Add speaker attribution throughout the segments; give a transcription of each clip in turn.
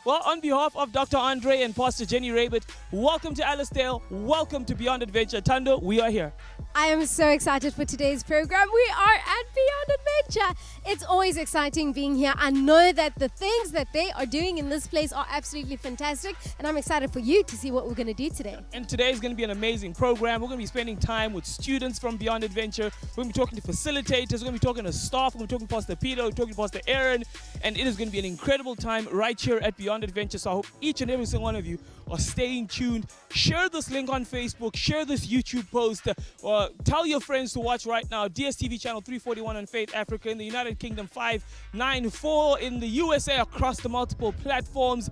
Speaker 1: Well, on behalf of Dr. Andre and Pastor Jenny Rabbit, welcome to Alistair, welcome to Beyond Adventure. Tando, we are here.
Speaker 2: I am so excited for today's program. We are at Beyond Adventure. It's always exciting being here. I know that the things that they are doing in this place are absolutely fantastic, and I'm excited for you to see what we're going to do today.
Speaker 1: And today is going to be an amazing program. We're going to be spending time with students from Beyond Adventure. We're going to be talking to facilitators. We're going to be talking to staff. We're going to be talking to Pastor Peter. We're talking to Pastor Aaron. And it is going to be an incredible time right here at Beyond Adventure. So I hope each and every single one of you are staying tuned. Share this link on Facebook. Share this YouTube post. Tell your friends to watch right now. DSTV channel 341 on Faith Africa. In the United Kingdom, 594. In the USA, across the multiple platforms.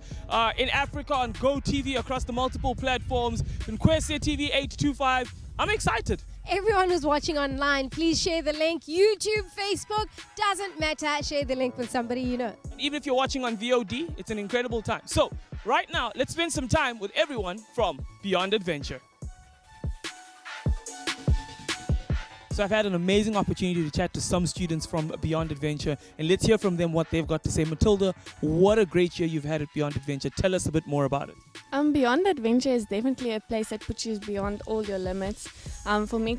Speaker 1: In Africa, on GoTV, across the multiple platforms. In Kwese TV 825. I'm excited.
Speaker 2: Everyone who's watching online, please share the link. YouTube, Facebook, doesn't matter. Share the link with somebody you know.
Speaker 1: And even if you're watching on VOD, it's an incredible time. So, right now, let's spend some time with everyone from Beyond Adventure. So I've had an amazing opportunity to chat to some students from Beyond Adventure, and let's hear from them what they've got to say. Matilda, what a great year you've had at Beyond Adventure. Tell us a bit more about it.
Speaker 3: Beyond Adventure is definitely a place that puts you beyond all your limits. For me,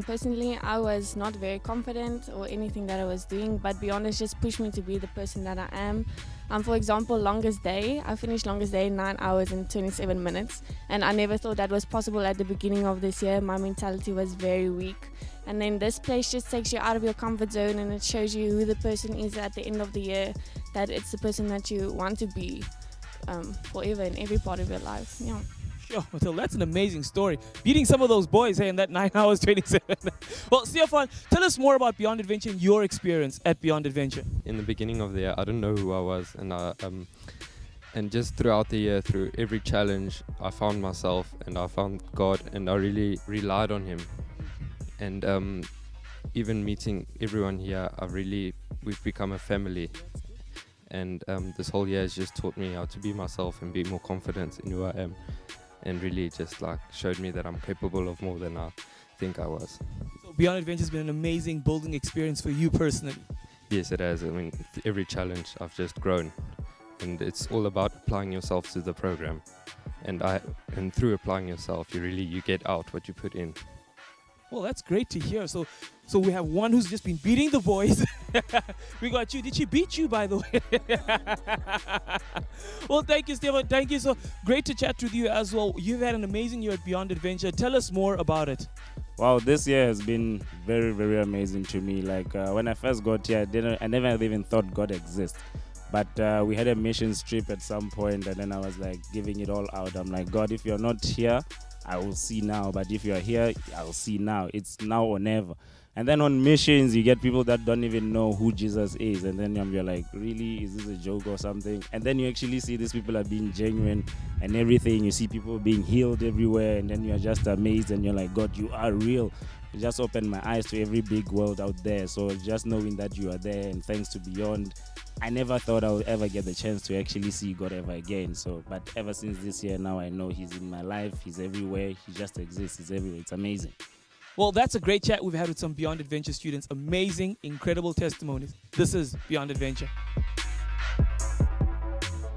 Speaker 3: personally, I was not very confident or anything that I was doing, but Beyond has just pushed me to be the person that I am. For example, Longest Day, I finished Longest Day in 9 hours and 27 minutes, and I never thought that was possible at the beginning of this year. My mentality was very weak. And then this place just takes you out of your comfort zone, and it shows you who the person is at the end of the year, that it's the person that you want to be forever in every part of your life. Yeah.
Speaker 1: Sure, so that's an amazing story. Beating some of those boys in that 9 hours 27. Well, Stefan, tell us more about Beyond Adventure and your experience at Beyond Adventure.
Speaker 4: In the beginning of the year, I didn't know who I was, and just throughout the year, through every challenge, I found myself and I found God, and I really relied on Him. And even meeting everyone here, we've become a family. And this whole year has just taught me how to be myself and be more confident in who I am, and really just showed me that I'm capable of more than I think I was.
Speaker 1: So Beyond Adventure has been an amazing building experience for you personally.
Speaker 4: Yes, it has. I mean, every challenge I've just grown, and it's all about applying yourself to the program. And through applying yourself, you get out what you put in.
Speaker 1: Well, that's great to hear. So we have one who's just been beating the boys. We got you. Did she beat you, by the way? Well, thank you, Stefan. Thank you. So great to chat with you as well. You've had an amazing year at Beyond Adventure. Tell us more about it.
Speaker 5: Wow, this year has been very, very amazing to me. When I first got here, I never even thought God exists. But we had a mission trip at some point, and then I was giving it all out. I'm like, God, if you're not here, I will see now. But if you're here, I'll see now. It's now or never. And then on missions, you get people that don't even know who Jesus is. And then you're like, really? Is this a joke or something? And then you actually see these people are being genuine and everything. You see people being healed everywhere. And then you're just amazed. And you're like, God, you are real. You just opened my eyes to every big world out there. So just knowing that you are there, and thanks to Beyond, I never thought I would ever get the chance to actually see God ever again. But ever since this year, now I know He's in my life. He's everywhere. He just exists. He's everywhere. It's amazing.
Speaker 1: Well, that's a great chat we've had with some Beyond Adventure students. Amazing, incredible testimonies. This is Beyond Adventure.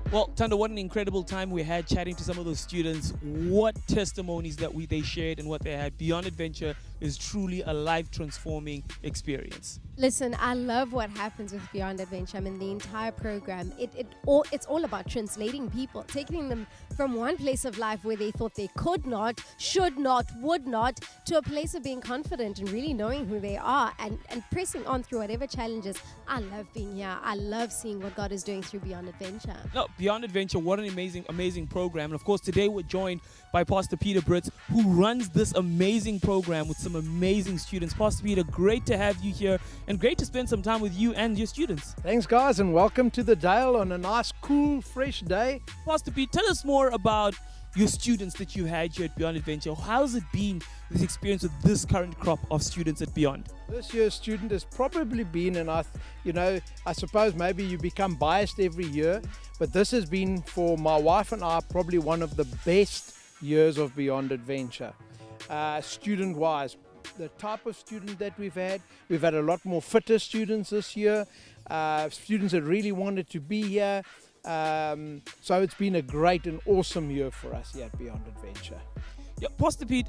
Speaker 1: Well, Tando, what an incredible time we had chatting to some of those students. What testimonies that they shared and what they had. Beyond Adventure is truly a life-transforming experience.
Speaker 2: Listen, I love what happens with Beyond Adventure. I mean, the entire program, it's all about translating people, taking them from one place of life where they thought they could not, should not, would not, to a place of being confident and really knowing who they are and pressing on through whatever challenges. I love being here. I love seeing what God is doing through Beyond Adventure.
Speaker 1: No, Beyond Adventure, what an amazing program. And of course, today we're joined by Pastor Peter Brits, who runs this amazing program with some amazing students. Pastor Peter, great to have you here and great to spend some time with you and your students.
Speaker 6: Thanks, guys, and welcome to the Dale on a nice, cool, fresh day.
Speaker 1: Pastor Pete, tell us more about your students that you had here at Beyond Adventure. How's it been, this experience with this current crop of students at Beyond?
Speaker 6: This year's student has probably been, and I suppose maybe you become biased every year, but this has been, for my wife and I, probably one of the best years of Beyond Adventure. Student-wise, the type of student that we've had a lot more fitter students this year, students that really wanted to be here, So it's been a great and awesome year for us here at Beyond Adventure.
Speaker 1: Yeah, Pastor Pete,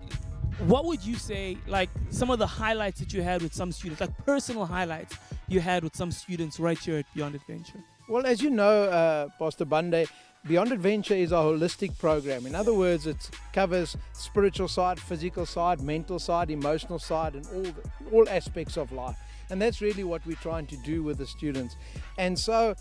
Speaker 1: what would you say, like some of the highlights that you had with some students, like personal highlights you had with some students right here at Beyond Adventure?
Speaker 6: Well, as you know, Pastor Bande, Beyond Adventure is a holistic program. In other words, it covers spiritual side, physical side, mental side, emotional side, and all aspects of life. And that's really what we're trying to do with the students. And so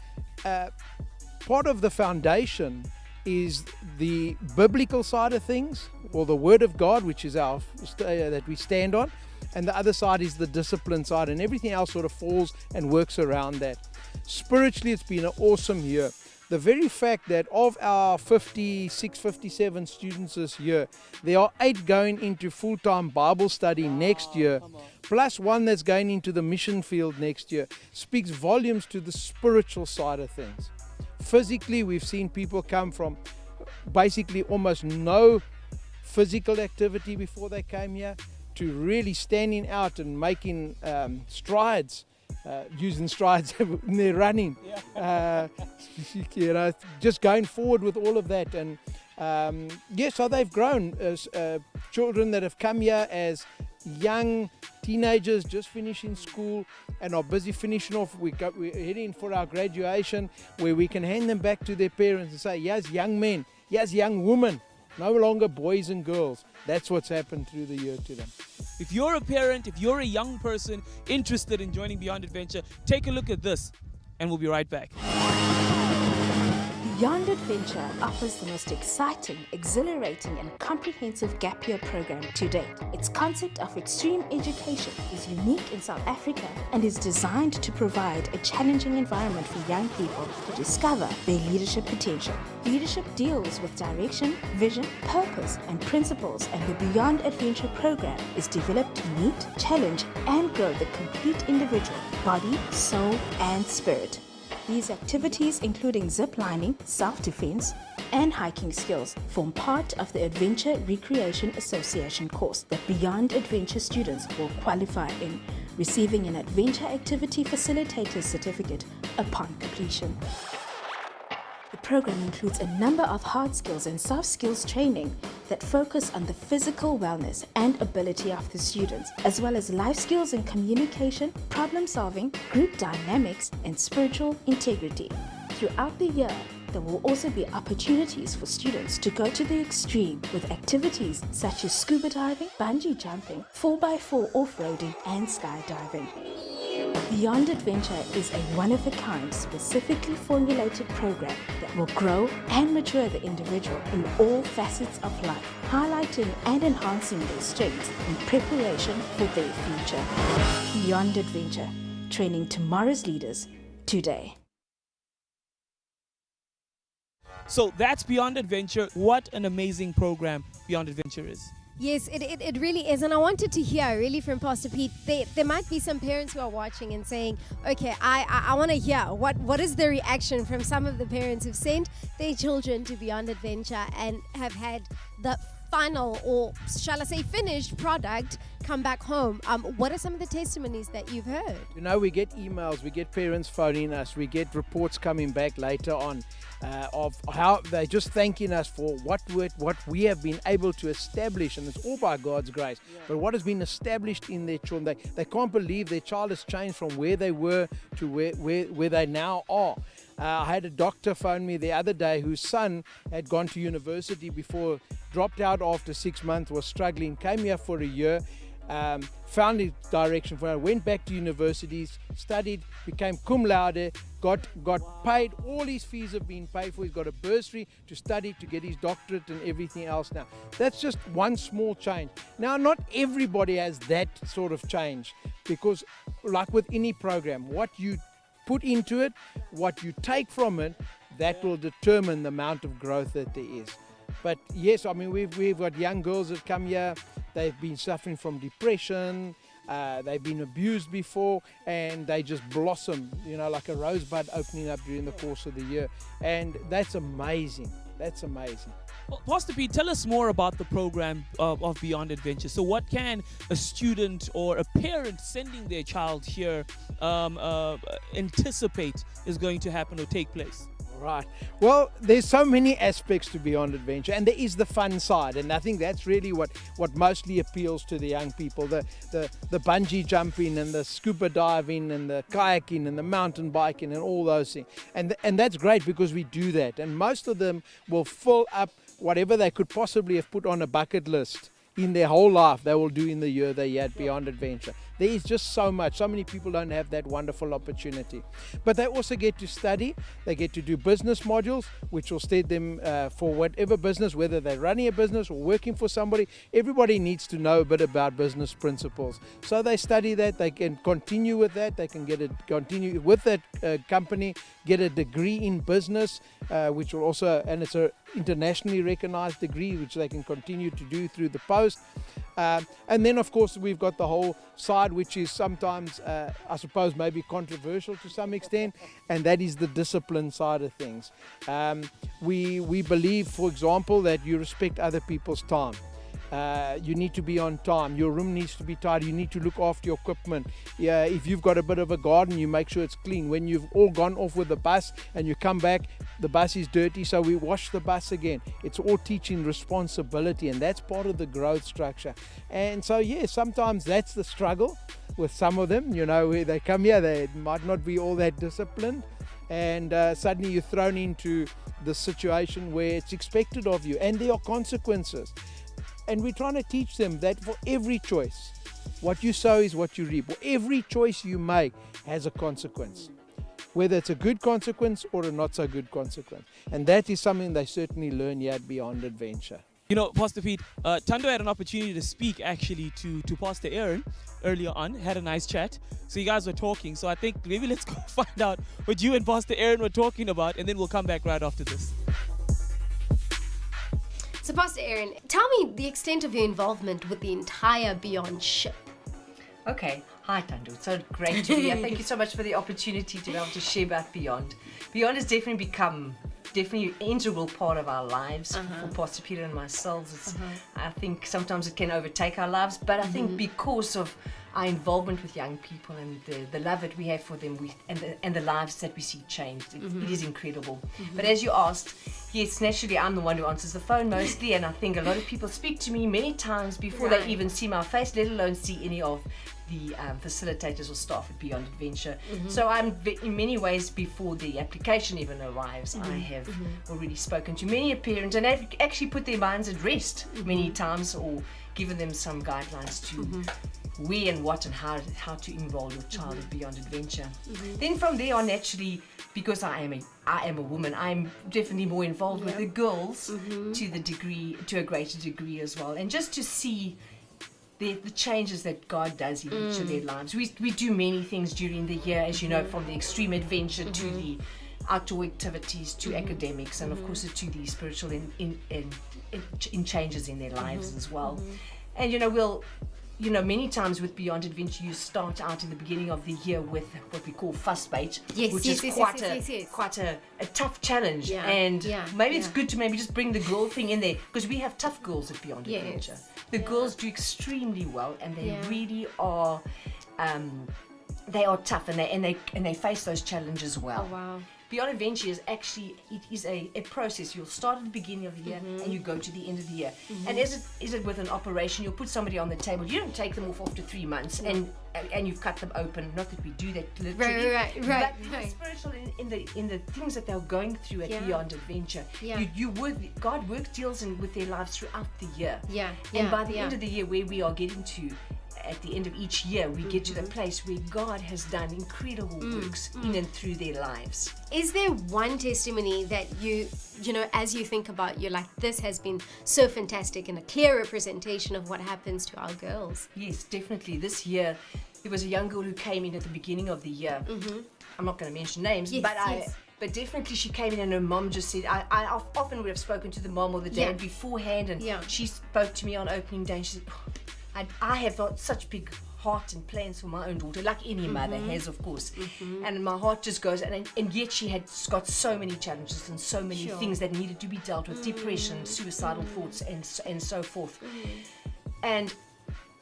Speaker 6: part of the foundation is the biblical side of things, or the Word of God, which is our that we stand on, and the other side is the discipline side, and everything else sort of falls and works around that. Spiritually, it's been an awesome year. The very fact that of our 56, 57 students this year, there are 8 going into full-time Bible study next year, plus 1 that's going into the mission field next year, speaks volumes to the spiritual side of things. Physically, we've seen people come from basically almost no physical activity before they came here to really standing out and making strides, using strides when they're running. Just going forward with all of that. And so they've grown as children that have come here as young teenagers just finishing school and are busy finishing off. We're heading for our graduation, where we can hand them back to their parents and say, yes, young men, yes, young women, no longer boys and girls. That's what's happened through the year to them.
Speaker 1: If you're a parent, if you're a young person interested in joining Beyond Adventure, take a look at this and we'll be right back.
Speaker 7: Beyond Adventure offers the most exciting, exhilarating and comprehensive gap year program to date. Its concept of extreme education is unique in South Africa and is designed to provide a challenging environment for young people to discover their leadership potential. Leadership deals with direction, vision, purpose and principles, and the Beyond Adventure program is developed to meet, challenge and grow the complete individual, body, soul and spirit. These activities, including zip lining, self-defense, and hiking skills, form part of the Adventure Recreation Association course that Beyond Adventure students will qualify in, receiving an Adventure Activity Facilitator certificate upon completion. The program includes a number of hard skills and soft skills training that focus on the physical wellness and ability of the students, as well as life skills in communication, problem solving, group dynamics, and spiritual integrity. Throughout the year, there will also be opportunities for students to go to the extreme with activities such as scuba diving, bungee jumping, 4x4 off-roading, and skydiving. Beyond Adventure is a one-of-a-kind, specifically formulated program that will grow and mature the individual in all facets of life, highlighting and enhancing their strengths in preparation for their future. Beyond Adventure, training tomorrow's leaders today.
Speaker 1: So that's Beyond Adventure. What an amazing program Beyond Adventure is.
Speaker 2: Yes, it really is. And I wanted to hear really from Pastor Pete. There might be some parents who are watching and saying, okay, I want to hear what is the reaction from some of the parents who've sent their children to Beyond Adventure and have had the final, or shall I say finished product come back home. What are some of the testimonies that you've heard?
Speaker 6: You know, we get emails, we get parents phoning us, we get reports coming back later on of how they're just thanking us for what we have been able to establish, and it's all by God's grace. Yeah. But what has been established in their children, they can't believe their child has changed from where they were to where they now are. I had a doctor phone me the other day whose son had gone to university before, dropped out after 6 months, was struggling, came here for a year, found his direction for it, went back to universities, studied, became cum laude, got paid, all his fees have been paid for, he's got a bursary to study, to get his doctorate and everything else now. That's just one small change. Now, not everybody has that sort of change, because like with any program, what you put into it, what you take from it, that will determine the amount of growth that there is. But yes, I mean, we've got young girls that come here, they've been suffering from depression, they've been abused before, and they just blossom, you know, like a rosebud opening up during the course of the year. And that's amazing. That's amazing.
Speaker 1: Well, Pastor Pete, tell us more about the program of Beyond Adventure. So what can a student or a parent sending their child here anticipate is going to happen or take place?
Speaker 6: Right. Well, there's so many aspects to Beyond Adventure, and there is the fun side, and I think that's really what mostly appeals to the young people. The bungee jumping and the scuba diving and the kayaking and the mountain biking and all those things. And that's great because we do that. And most of them will fill up whatever they could possibly have put on a bucket list in their whole life, they will do in the year they had Beyond Adventure. There is just so much. So many people don't have that wonderful opportunity. But they also get to study. They get to do business modules, which will steer them for whatever business, whether they're running a business or working for somebody. Everybody needs to know a bit about business principles. So they study that. They can continue with that. They can continue with that company, get a degree in business, which will also, and it's a internationally recognized degree, which they can continue to do through the post. And then, of course, we've got the whole side, which is sometimes, I suppose, maybe controversial to some extent, and that is the discipline side of things. We believe, for example, that you respect other people's time. You need to be on time. Your room needs to be tidy. You need to look after your equipment. If you've got a bit of a garden, you make sure it's clean. When you've all gone off with the bus and you come back, the bus is dirty, so we wash the bus again. It's all teaching responsibility, and that's part of the growth structure. And so, sometimes that's the struggle with some of them. Where they come here, they might not be all that disciplined, and suddenly you're thrown into the situation where it's expected of you, and there are consequences. And we're trying to teach them that for every choice, what you sow is what you reap. For every choice you make has a consequence, whether it's a good consequence or a not so good consequence. And that is something they certainly learn here at Beyond Adventure.
Speaker 1: Pastor Pete, Thando had an opportunity to speak actually to Pastor Aaron earlier on, had a nice chat. So you guys were talking. So I think maybe let's go find out what you and Pastor Aaron were talking about, and then we'll come back right after this.
Speaker 2: So, Pastor Aaron, tell me the extent of your involvement with the entire Beyond ship.
Speaker 8: Okay. Hi, Thando. It's so great to be here. Thank you so much for the opportunity to be able to share about Beyond. Beyond has definitely become an integral part of our lives for Pastor Peter and myself. I think sometimes it can overtake our lives, but I think because of our involvement with young people and the love that we have for them and the lives that we see changed, it is incredible. But as you asked, yes, naturally I'm the one who answers the phone mostly, and I think a lot of people speak to me many times before they even see my face, let alone see any of the facilitators or staff at Beyond Adventure. So I'm in many ways, before the application even arrives, I have already spoken to many a parent, and I've actually put their minds at rest many times, or given them some guidelines to where and what and how to enroll your child at Beyond Adventure. Then from there on, naturally, because I am a woman, I'm definitely more involved with the girls to a greater degree as well, and just to see the changes that God does in each of their lives. We do many things during the year, as you know, from the extreme adventure to the outdoor activities to academics, and of course to the spiritual in changes in their lives as well. And many times with Beyond Adventure, you start out in the beginning of the year with what we call fuss bait, which is quite a tough challenge. And maybe it's good to maybe just bring the girl thing in there, because we have tough girls at Beyond Adventure. The girls do extremely well, and they really are. They are tough, and they face those challenges well.
Speaker 2: Oh, wow.
Speaker 8: Beyond Adventure is actually a process. You'll start at the beginning of the year and you go to the end of the year. And is it with an operation? You'll put somebody on the table. You don't take them off after 3 months and you've cut them open. Not that we do that literally,
Speaker 2: right.
Speaker 8: But spiritual in the things that they're going through at Beyond Adventure. God works deals with their lives throughout the year. And by the end of the year, where we are getting to, at the end of each year, we get to the place where God has done incredible works in and through their lives.
Speaker 2: Is there one testimony that you as you think about, you're like, this has been so fantastic and a clear representation of what happens to our girls?
Speaker 8: Yes, definitely. This year, there was a young girl who came in at the beginning of the year. I'm not going to mention names, but definitely she came in and her mom just said, I often would have spoken to the mom or the dad beforehand, and she spoke to me on opening day and she said, I have got such big heart and plans for my own daughter, like any mother has, of course. And my heart just goes, and yet she had got so many challenges and so many things that needed to be dealt with, depression, suicidal thoughts, and so forth. And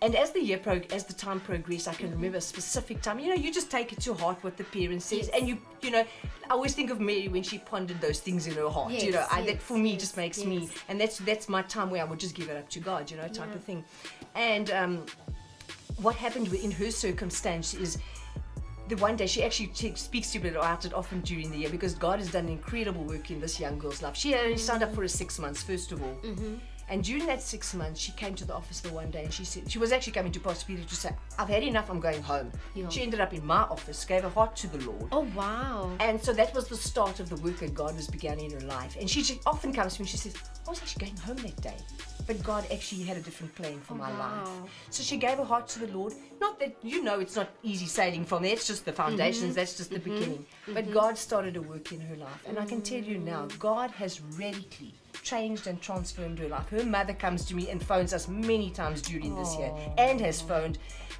Speaker 8: And as the time progressed, I can remember a specific time. You know, you just take it to heart what the parent says, and you know, I always think of Mary when she pondered those things in her heart. You know, that for me just makes me, and that's my time where I would just give it up to God. You know, type of thing. And what happened in her circumstance is, the one day she actually speaks to me about it often during the year, because God has done incredible work in this young girl's life. She only signed up for a 6 months, first of all. And during that 6 months, she came to the office the one day and she said, she was actually coming to Pastor Peter to say, I've had enough, I'm going home. She ended up in my office, gave her heart to the Lord.
Speaker 2: Oh, wow.
Speaker 8: And so that was the start of the work that God was beginning in her life. And she often comes to me and she says, I was actually going home that day, but God actually had a different plan for my life. So she gave her heart to the Lord. Not that, you know, it's not easy sailing from there, it's just the foundations, that's just the beginning. But God started a work in her life. And I can tell you now, God has radically changed and transformed her life. Her mother comes to me and phones us many times during this year, and has phoned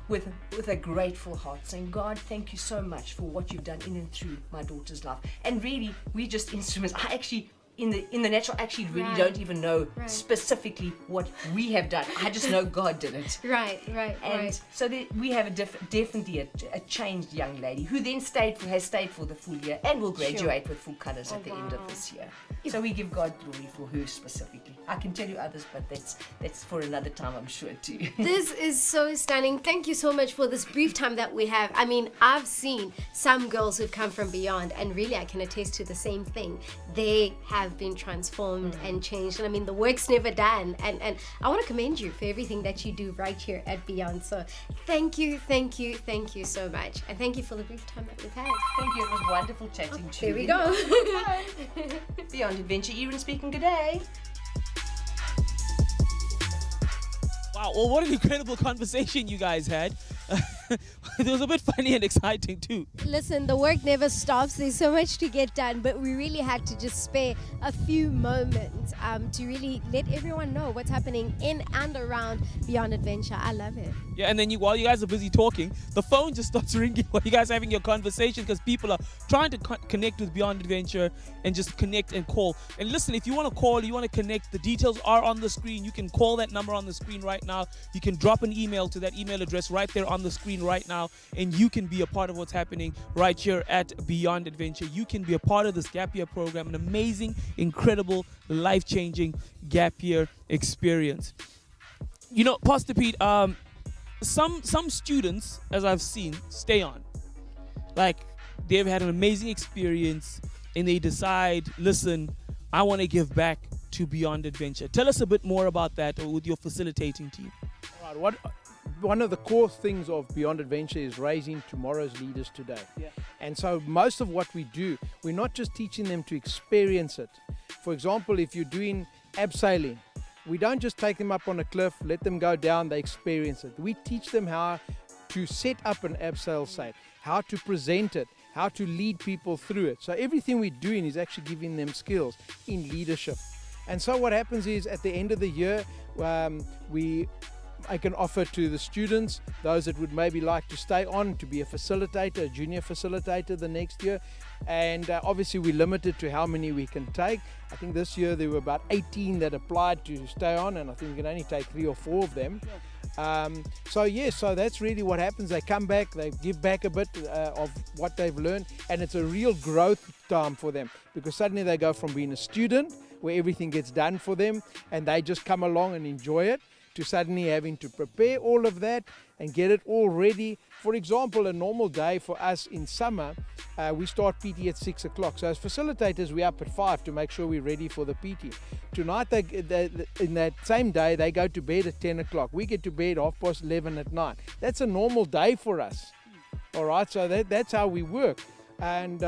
Speaker 8: with a grateful heart, saying, God, thank you so much for what you've done in and through my daughter's life. And really, we're just instruments. I actually, in the natural, actually really don't even know specifically what we have done. I just know God did it. And so we have definitely a changed young lady who then has stayed for the full year and will graduate with full colours at the end of this year. So we give God glory for her specifically. I can tell you others, but that's for another time, I'm sure, too.
Speaker 2: This is so stunning. Thank you so much for this brief time that we have. I mean, I've seen some girls who've come from beyond, and really I can attest to the same thing. They have been transformed and changed. And I mean, the work's never done. And I want to commend you for everything that you do right here at Beyond. So thank you so much. And thank you for the brief time that we've had.
Speaker 8: Thank you. It was wonderful chatting to you.
Speaker 2: There we go.
Speaker 8: Beyond Adventure, Erin speaking. Good day.
Speaker 1: Wow, well, what an incredible conversation you guys had. It was a bit funny and exciting too.
Speaker 2: Listen, the work never stops. There's so much to get done, but we really had to just spare a few moments to really let everyone know what's happening in and around Beyond Adventure. I love it.
Speaker 1: Yeah, and then while you guys are busy talking, the phone just starts ringing while you guys are having your conversation, because people are trying to connect with Beyond Adventure and just connect and call. And listen, if you want to call, you want to connect, the details are on the screen. You can call that number on the screen right now. You can drop an email to that email address right there on the screen right now, and you can be a part of what's happening right here at Beyond Adventure. You can be a part of this gap year program, an amazing, incredible, life-changing gap year experience. You know, Pastor Pete, some students, as I've seen, stay on. Like, they've had an amazing experience and they decide, listen, I want to give back to Beyond Adventure. Tell us a bit more about that with your facilitating team.
Speaker 6: All right, one of the core things of Beyond Adventure is raising tomorrow's leaders today. And so most of what we do, we're not just teaching them to experience it. For example, if you're doing abseiling, we don't just take them up on a cliff, let them go down, they experience it. We teach them how to set up an abseil site, how to present it, how to lead people through it. So everything we're doing is actually giving them skills in leadership. And so what happens is at the end of the year, I can offer to the students, those that would maybe like to stay on, to be a facilitator, a junior facilitator the next year. And obviously we're limited to how many we can take. I think this year there were about 18 that applied to stay on, and I think we can only take 3 or 4 of them. So that's really what happens. They come back, they give back a bit of what they've learned, and it's a real growth time for them, because suddenly they go from being a student where everything gets done for them and they just come along and enjoy it, to suddenly having to prepare all of that and get it all ready. For example, a normal day for us in summer, we start PT at 6 o'clock. So as facilitators, we're up at 5 to make sure we're ready for the PT. Tonight, in that same day, they go to bed at 10 o'clock. We get to bed 11:30 at night. That's a normal day for us. All right, so that's how we work. And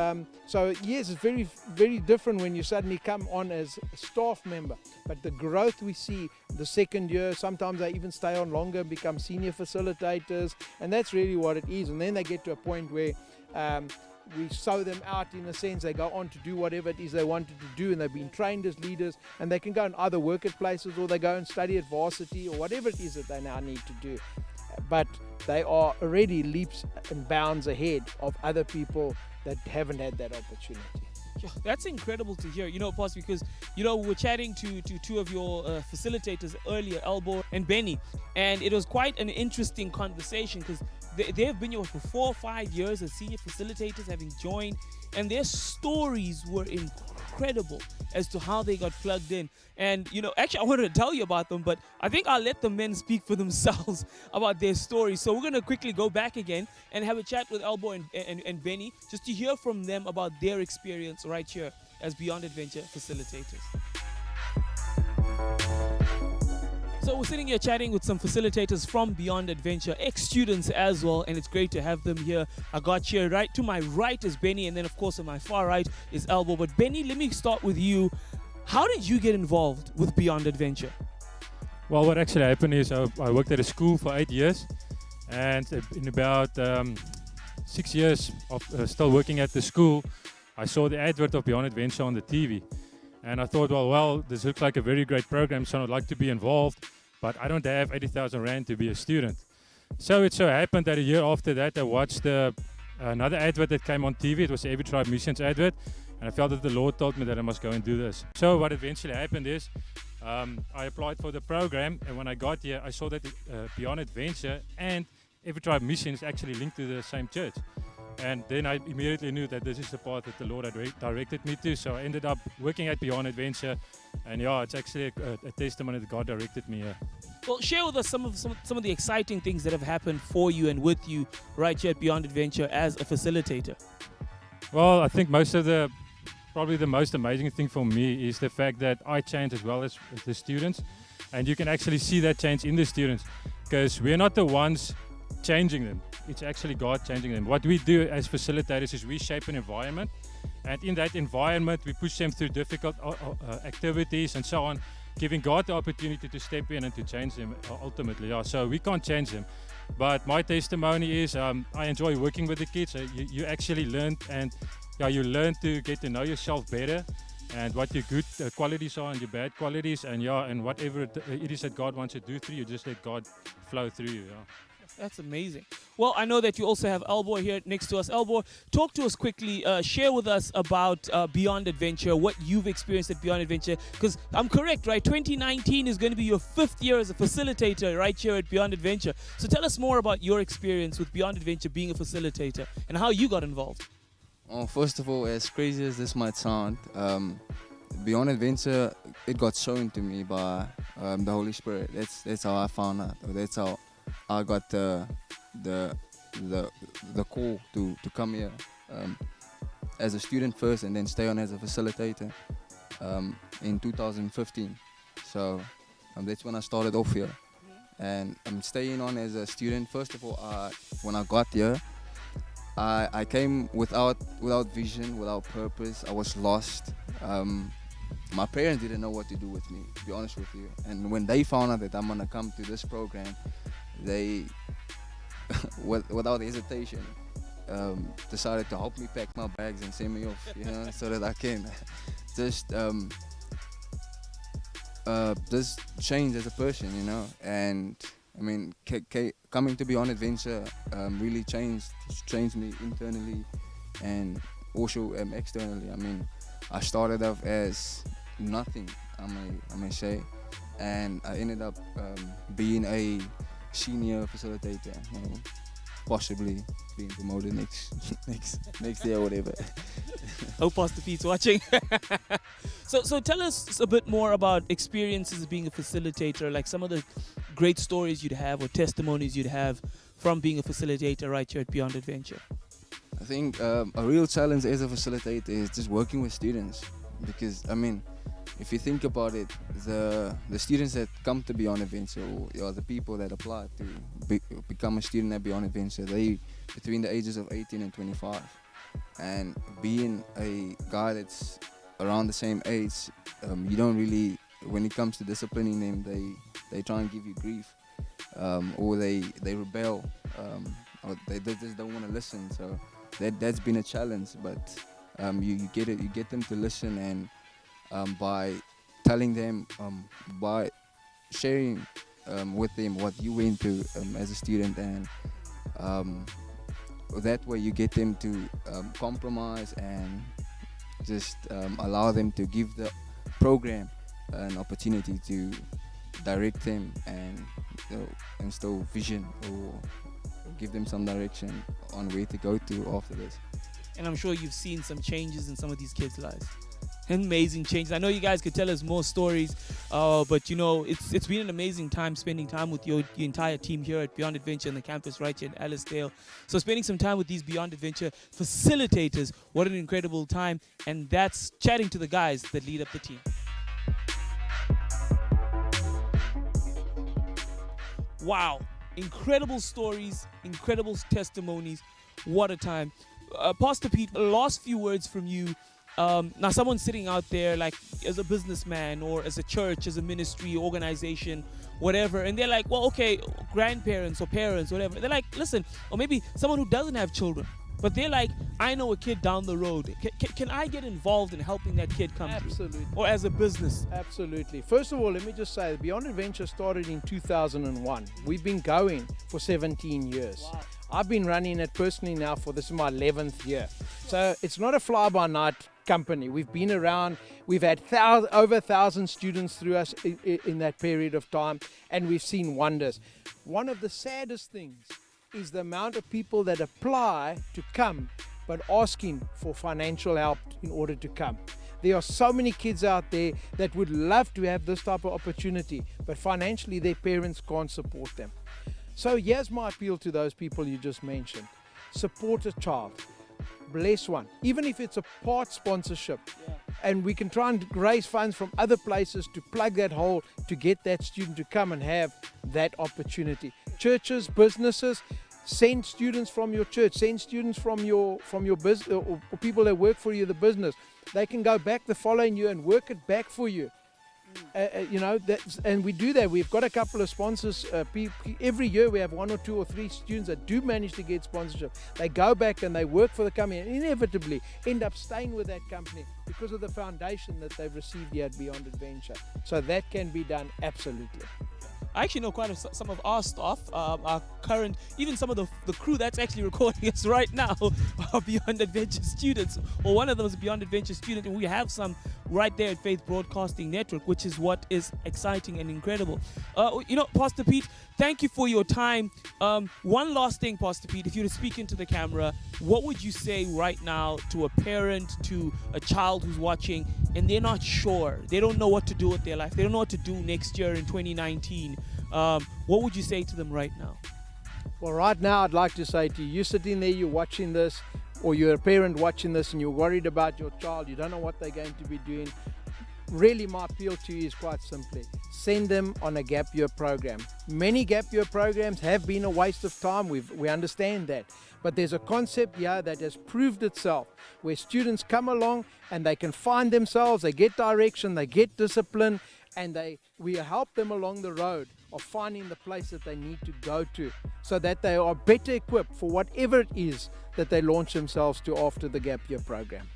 Speaker 6: so yes, it's very, very different when you suddenly come on as a staff member. But the growth we see the second year, sometimes they even stay on longer and become senior facilitators, and that's really what it is. And then they get to a point where we sow them out, in a sense. They go on to do whatever it is they wanted to do, and they've been trained as leaders, and they can go and either work at places or they go and study at varsity or whatever it is that they now need to do. But they are already leaps and bounds ahead of other people that haven't had that opportunity.
Speaker 1: Yeah, that's incredible to hear, Poss, because, we're chatting to two of your facilitators earlier, Elbo and Benny, and it was quite an interesting conversation because they've been here for 4 or 5 years as senior facilitators, having joined, and their stories were incredible as to how they got plugged in. And, actually, I wanted to tell you about them, but I think I'll let the men speak for themselves about their stories. So we're going to quickly go back again and have a chat with Elbo and Benny just to hear from them about their experience right here as Beyond Adventure facilitators. So we're sitting here chatting with some facilitators from Beyond Adventure, ex-students as well, and it's great to have them here. I got here right to my right is Benny, and then of course on my far right is Elbo. But Benny, let me start with you. How did you get involved with Beyond Adventure?
Speaker 9: Well, what actually happened is I worked at a school for 8 years, and in about 6 years of still working at the school, I saw the advert of Beyond Adventure on the TV. And I thought, well, this looks like a very great program, so I'd like to be involved, but I don't have 80,000 Rand to be a student. So it so happened that a year after that, I watched another advert that came on TV. It was the Every Tribe Missions advert, and I felt that the Lord told me that I must go and do this. So what eventually happened is I applied for the program, and when I got here, I saw that Beyond Adventure and Every Tribe Missions actually linked to the same church. And then I immediately knew that this is the path that the Lord had directed me to. So I ended up working at Beyond Adventure. And yeah, it's actually a testimony that God directed me here.
Speaker 1: Well, share with us some of the exciting things that have happened for you and with you right here at Beyond Adventure as a facilitator.
Speaker 9: Well, I think probably the most amazing thing for me is the fact that I change as well as the students. And you can actually see that change in the students because we're not the ones changing them. It's actually God changing them. What we do as facilitators is we shape an environment, and in that environment we push them through difficult activities and so on, giving God the opportunity to step in and to change them ultimately. Yeah, so we can't change them. But my testimony is I enjoy working with the kids. You actually learn, and you learn to get to know yourself better and what your good qualities are and your bad qualities, and whatever it is that God wants to do through you, just let God flow through you. Yeah.
Speaker 1: That's amazing. Well, I know that you also have Elbo here next to us. Elbo, talk to us quickly. Share with us about Beyond Adventure, what you've experienced at Beyond Adventure. Because I'm correct, right? 2019 is going to be your 5th year as a facilitator right here at Beyond Adventure. So tell us more about your experience with Beyond Adventure being a facilitator and how you got involved.
Speaker 10: Well, first of all, as crazy as this might sound, Beyond Adventure, it got shown to me by the Holy Spirit. That's how I found out. That's how I got the call to come here as a student first, and then stay on as a facilitator in 2015. So that's when I started off here, and I'm staying on as a student. First of all, when I got here, I came without vision, without purpose. I was lost. My parents didn't know what to do with me, to be honest with you. And when they found out that I'm gonna come to this program, they, without hesitation, decided to help me pack my bags and send me off, so that I can just change as a person, And I mean, coming to Beyond Adventure really changed me internally and also externally. I mean, I started off as nothing, I may say, and I ended up being a senior facilitator, possibly being promoted next year or whatever.
Speaker 1: Hope Pastor Pete's watching. So tell us a bit more about experiences being a facilitator, like some of the great stories you'd have or testimonies you'd have from being a facilitator right here at Beyond Adventure.
Speaker 10: I think a real challenge as a facilitator is just working with students, because I mean, if you think about it, the students that come to Beyond Adventure, or the people that apply to become a student at Beyond Adventure, they between the ages of 18 and 25. And being a guy that's around the same age, you don't really, when it comes to disciplining them, they try and give you grief, or they rebel, or they just don't want to listen. So that's been a challenge, but you get them to listen, and by telling them, by sharing with them what you went through as a student, and that way you get them to compromise and just allow them to give the program an opportunity to direct them and instill vision or give them some direction on where to go to after this.
Speaker 1: And I'm sure you've seen some changes in some of these kids' lives. Amazing changes. I know you guys could tell us more stories, but you know, it's been an amazing time spending time with your entire team here at Beyond Adventure on the campus right here in Ellisdale. So spending some time with these Beyond Adventure facilitators, what an incredible time. And that's chatting to the guys that lead up the team. Wow, incredible stories, incredible testimonies. What a time. Pastor Pete, last few words from you. Now someone's sitting out there like as a businessman or as a church, as a ministry, organization, whatever, and they're like, well, okay, grandparents or parents, whatever. They're like, listen, or maybe someone who doesn't have children, but they're like, I know a kid down the road. Can I get involved in helping that kid come
Speaker 6: Absolutely.
Speaker 1: through? Or as a business?
Speaker 6: Absolutely. First of all, let me just say, Beyond Adventure started in 2001. We've been going for 17 years.
Speaker 1: Wow.
Speaker 6: I've been running it personally now for this is my 11th year. So it's not a fly-by-night company. We've been around, we've had over 1,000 students through us in that period of time, and we've seen wonders. One of the saddest things is the amount of people that apply to come but asking for financial help in order to come. There are so many kids out there that would love to have this type of opportunity, but financially their parents can't support them. So here's my appeal to those people you just mentioned. Support a child. Bless one. Even if it's a part sponsorship.
Speaker 1: Yeah.
Speaker 6: And we can try and raise funds from other places to plug that hole to get that student to come and have that opportunity. Churches, businesses, send students from your church, send students from your business or people that work for you, the business. They can go back the following year and work it back for you. You know, and we do that. We've got a couple of sponsors. Every year we have 1 or 2 or 3 students that do manage to get sponsorship. They go back and they work for the company and inevitably end up staying with that company because of the foundation that they've received here at Beyond Adventure. So that can be done absolutely.
Speaker 1: I actually know quite some of our staff, our current, even some of the crew that's actually recording us right now are Beyond Adventure students, or one of them is a Beyond Adventure student, and we have some right there at Faith Broadcasting Network, which is what is exciting and incredible. You know, Pastor Pete, thank you for your time. One last thing, Pastor Pete, if you were to speak into the camera, what would you say right now to a parent, to a child who's watching, and they're not sure, they don't know what to do with their life, they don't know what to do next year in 2019? What would you say to them right now?
Speaker 6: Well, right now I'd like to say to you, you're sitting there, you're watching this, or you're a parent watching this and you're worried about your child, you don't know what they're going to be doing. Really, my appeal to you is quite simply, send them on a gap year program. Many gap year programs have been a waste of time, we understand that. But there's a concept here that has proved itself, where students come along and they can find themselves, they get direction, they get discipline, and we help them along the road of finding the place that they need to go to so that they are better equipped for whatever it is that they launch themselves to after the gap year program.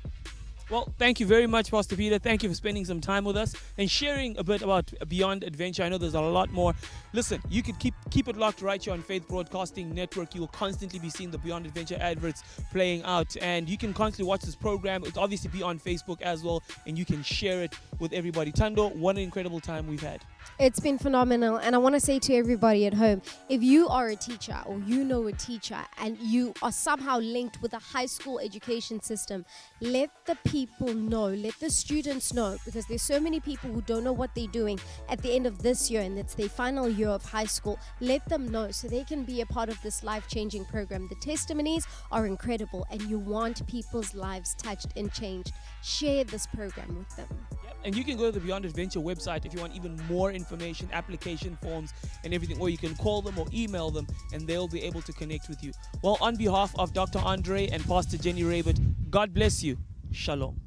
Speaker 1: Well, thank you very much, Pastor Peter. Thank you for spending some time with us and sharing a bit about Beyond Adventure. I know there's a lot more. Listen, you can keep it locked right here on Faith Broadcasting Network. You will constantly be seeing the Beyond Adventure adverts playing out, and you can constantly watch this program. It's obviously be on Facebook as well, and you can share it with everybody. Tando, what an incredible time we've had.
Speaker 2: It's been phenomenal, and I want to say to everybody at home, if you are a teacher or you know a teacher and you are somehow linked with a high school education system, let the people know, let the students know, because there's so many people who don't know what they're doing at the end of this year, and it's their final year of high school. Let them know so they can be a part of this life-changing program. The testimonies are incredible, and you want people's lives touched and changed. Share this program with them.
Speaker 1: Yep. And you can go to the Beyond Adventure website if you want even more information, application forms and everything, or you can call them or email them and they'll be able to connect with you. Well, on behalf of Dr. Andre and Pastor Jenny Raybert, God bless you. Shalom.